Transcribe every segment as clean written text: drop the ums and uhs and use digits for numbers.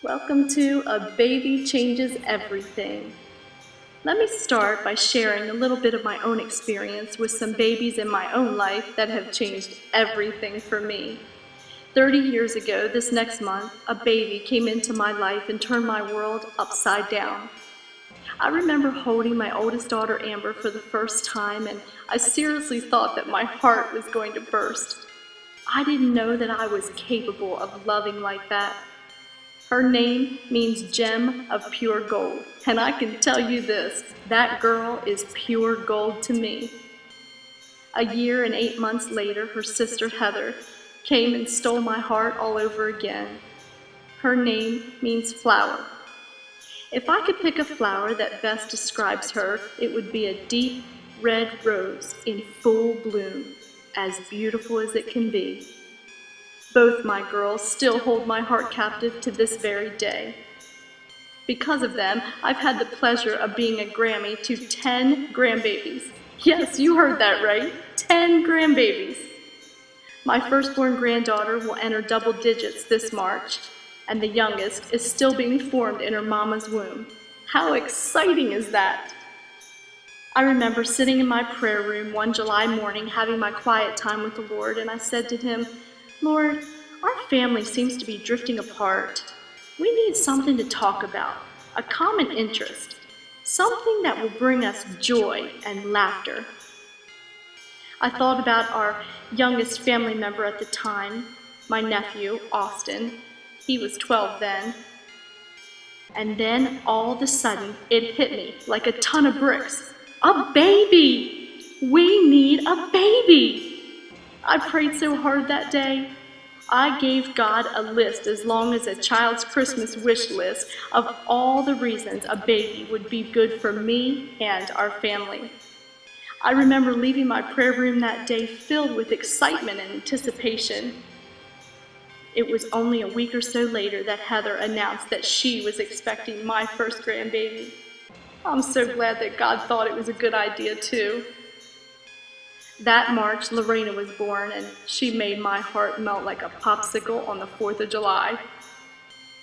Welcome to A Baby Changes Everything. Let me start by sharing a little bit of my own experience with some babies in my own life that have changed everything for me. 30 years ago, this next month, a baby came into my life and turned my world upside down. I remember holding my oldest daughter Amber for the first time, and I seriously thought that my heart was going to burst. I didn't know that I was capable of loving like that. Her name means gem of pure gold, and I can tell you this, that girl is pure gold to me. A year and 8 months later, her sister Heather came and stole my heart all over again. Her name means flower. If I could pick a flower that best describes her, it would be a deep red rose in full bloom, as beautiful as it can be. Both my girls still hold my heart captive to this very day. Because of them, I've had the pleasure of being a Grammy to 10 grandbabies. Yes, you heard that right, 10 grandbabies. My firstborn granddaughter will enter double digits this March, and the youngest is still being formed in her mama's womb. How exciting is that? I remember sitting in my prayer room one July morning having my quiet time with the Lord, and I said to him, Lord, our family seems to be drifting apart. We need something to talk about, a common interest, something that will bring us joy and laughter. I thought about our youngest family member at the time, my nephew, Austin. He was 12 then. And then all of a sudden, it hit me like a ton of bricks. A baby! We need a baby! I prayed so hard that day. I gave God a list as long as a child's Christmas wish list of all the reasons a baby would be good for me and our family. I remember leaving my prayer room that day filled with excitement and anticipation. It was only a week or so later that Heather announced that she was expecting my first grandbaby. I'm so glad that God thought it was a good idea too. That March, Lorena was born, and she made my heart melt like a popsicle on the 4th of July.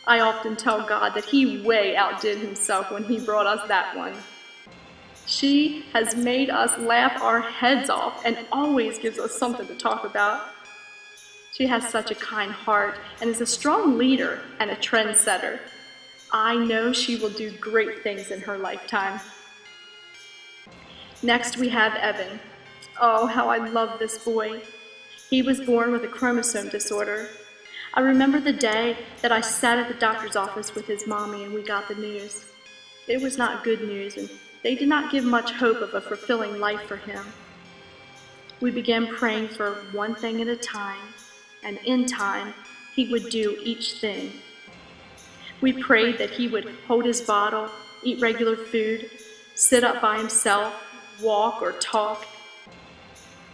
I often tell God that He way outdid Himself when He brought us that one. She has made us laugh our heads off and always gives us something to talk about. She has such a kind heart and is a strong leader and a trendsetter. I know she will do great things in her lifetime. Next, we have Evan. Oh, how I love this boy. He was born with a chromosome disorder. I remember the day that I sat at the doctor's office with his mommy and we got the news. It was not good news, and they did not give much hope of a fulfilling life for him. We began praying for one thing at a time, and in time, he would do each thing. We prayed that he would hold his bottle, eat regular food, sit up by himself, walk or talk.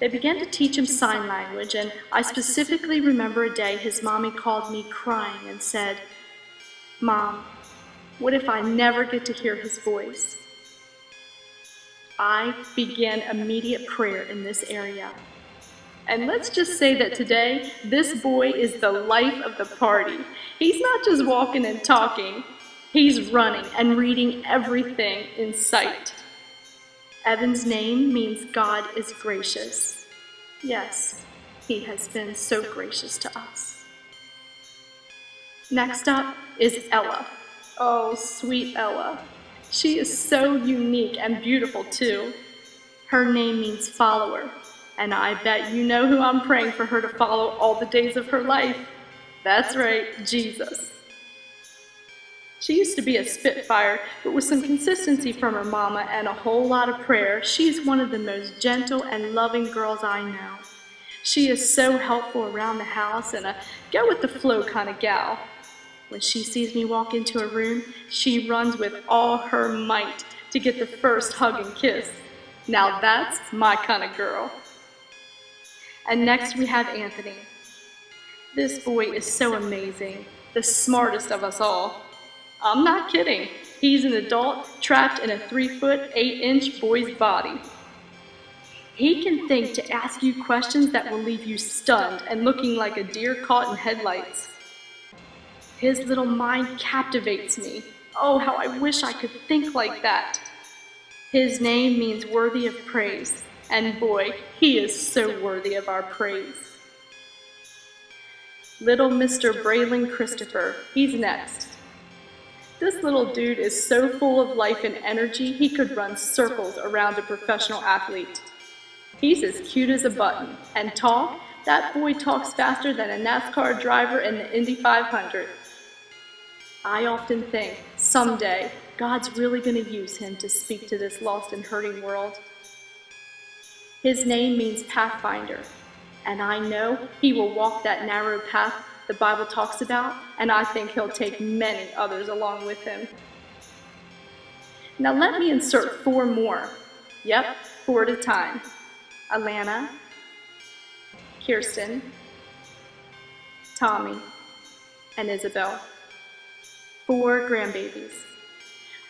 They began to teach him sign language, and I specifically remember a day his mommy called me crying and said, Mom, what if I never get to hear his voice? I began immediate prayer in this area. And let's just say that today, this boy is the life of the party. He's not just walking and talking, he's running and reading everything in sight. Evan's name means God is gracious. Yes, He has been so gracious to us. Next up is Ella. Oh, sweet Ella. She is so unique and beautiful too. Her name means follower, and I bet you know who I'm praying for her to follow all the days of her life. That's right, Jesus. She used to be a spitfire, but with some consistency from her mama and a whole lot of prayer, she's one of the most gentle and loving girls I know. She is so helpful around the house and a go-with-the-flow kind of gal. When she sees me walk into a room, she runs with all her might to get the first hug and kiss. Now that's my kind of girl. And next we have Anthony. This boy is so amazing, the smartest of us all. I'm not kidding. He's an adult trapped in a 3-foot, 8-inch boy's body. He can think to ask you questions that will leave you stunned and looking like a deer caught in headlights. His little mind captivates me. Oh, how I wish I could think like that. His name means worthy of praise, and boy, he is so worthy of our praise. Little Mr. Braylon Christopher, he's next. This little dude is so full of life and energy, he could run circles around a professional athlete. He's as cute as a button, and talk, that boy talks faster than a NASCAR driver in the Indy 500. I often think, someday, God's really going to use him to speak to this lost and hurting world. His name means Pathfinder, and I know he will walk that narrow path the Bible talks about, and I think he'll take many others along with him. Now let me insert 4 more. Yep, 4 at a time. Alana, Kirsten, Tommy, and Isabel. 4 grandbabies.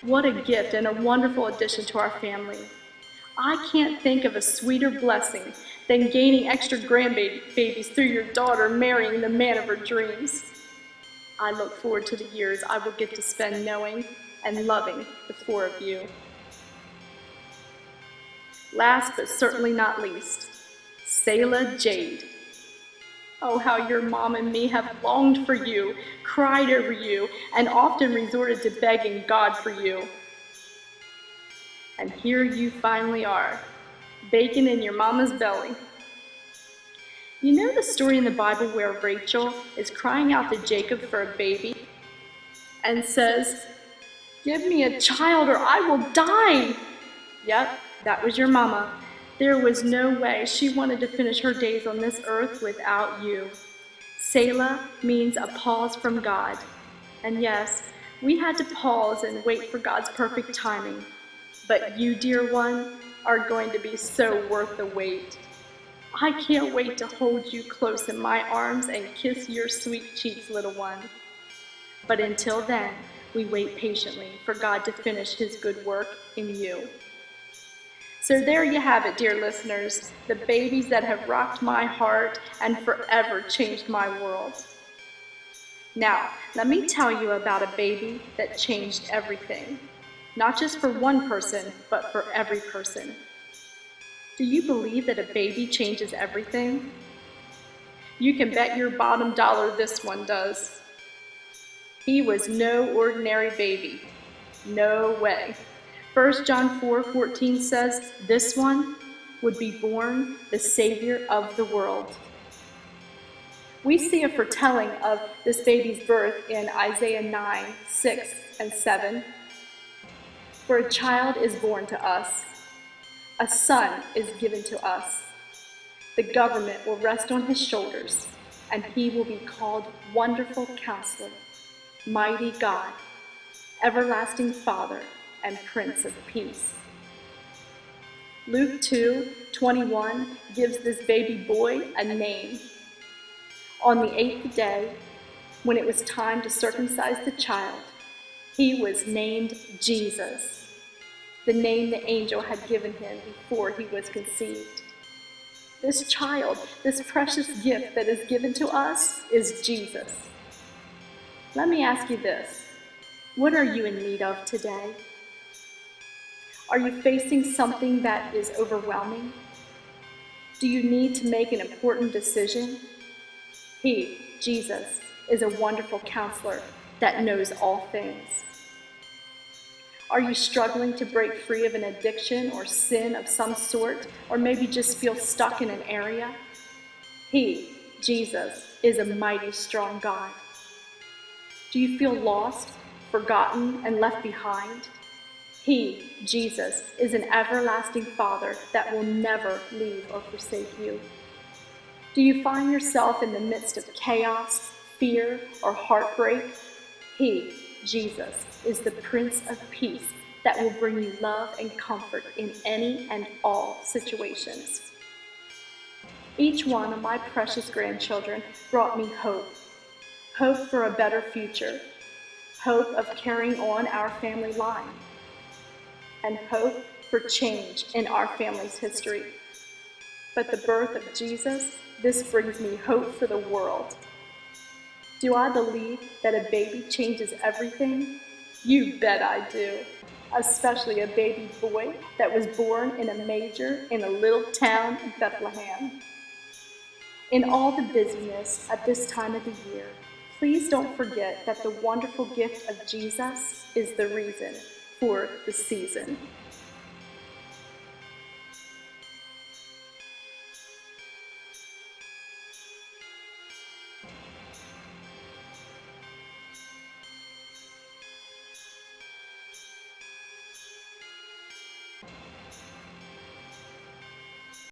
What a gift and a wonderful addition to our family. I can't think of a sweeter blessing than gaining extra grandbabies through your daughter marrying the man of her dreams. I look forward to the years I will get to spend knowing and loving the 4 of you. Last but certainly not least, Selah Jade. Oh, how your mom and me have longed for you, cried over you, and often resorted to begging God for you. And here you finally are, baking in your mama's belly. You know the story in the Bible where Rachel is crying out to Jacob for a baby and says, "Give me a child or I will die." Yep, that was your mama. There was no way she wanted to finish her days on this earth without you. Selah means a pause from God. And yes, we had to pause and wait for God's perfect timing. But you, dear one, are going to be so worth the wait. I can't wait to hold you close in my arms and kiss your sweet cheeks, little one. But until then, we wait patiently for God to finish his good work in you. So there you have it, dear listeners, the babies that have rocked my heart and forever changed my world. Now, let me tell you about a baby that changed everything. Not just for one person, but for every person. Do you believe that a baby changes everything? You can bet your bottom dollar this one does. He was no ordinary baby. No way. 1 John 4:14 says, "This one would be born the Savior of the world." We see a foretelling of this baby's birth in Isaiah 9:6 and 7. "For a child is born to us, a son is given to us. The government will rest on his shoulders, and he will be called Wonderful Counselor, Mighty God, Everlasting Father, and Prince of Peace." Luke 2:21 gives this baby boy a name. On the 8th day, when it was time to circumcise the child, he was named Jesus, the name the angel had given him before he was conceived. This child, this precious gift that is given to us, is Jesus. Let me ask you this: what are you in need of today? Are you facing something that is overwhelming? Do you need to make an important decision? He, Jesus, is a wonderful counselor that knows all things. Are you struggling to break free of an addiction or sin of some sort, or maybe just feel stuck in an area? He, Jesus, is a mighty strong God. Do you feel lost, forgotten, and left behind? He, Jesus, is an everlasting Father that will never leave or forsake you. Do you find yourself in the midst of chaos, fear, or heartbreak? He, Jesus, is the Prince of Peace that will bring you love and comfort in any and all situations. Each one of my precious grandchildren brought me hope. Hope for a better future. Hope of carrying on our family line. And hope for change in our family's history. But the birth of Jesus, this brings me hope for the world. Do I believe that a baby changes everything? You bet I do. Especially a baby boy that was born in a manger in a little town in Bethlehem. In all the busyness at this time of the year, please don't forget that the wonderful gift of Jesus is the reason for the season.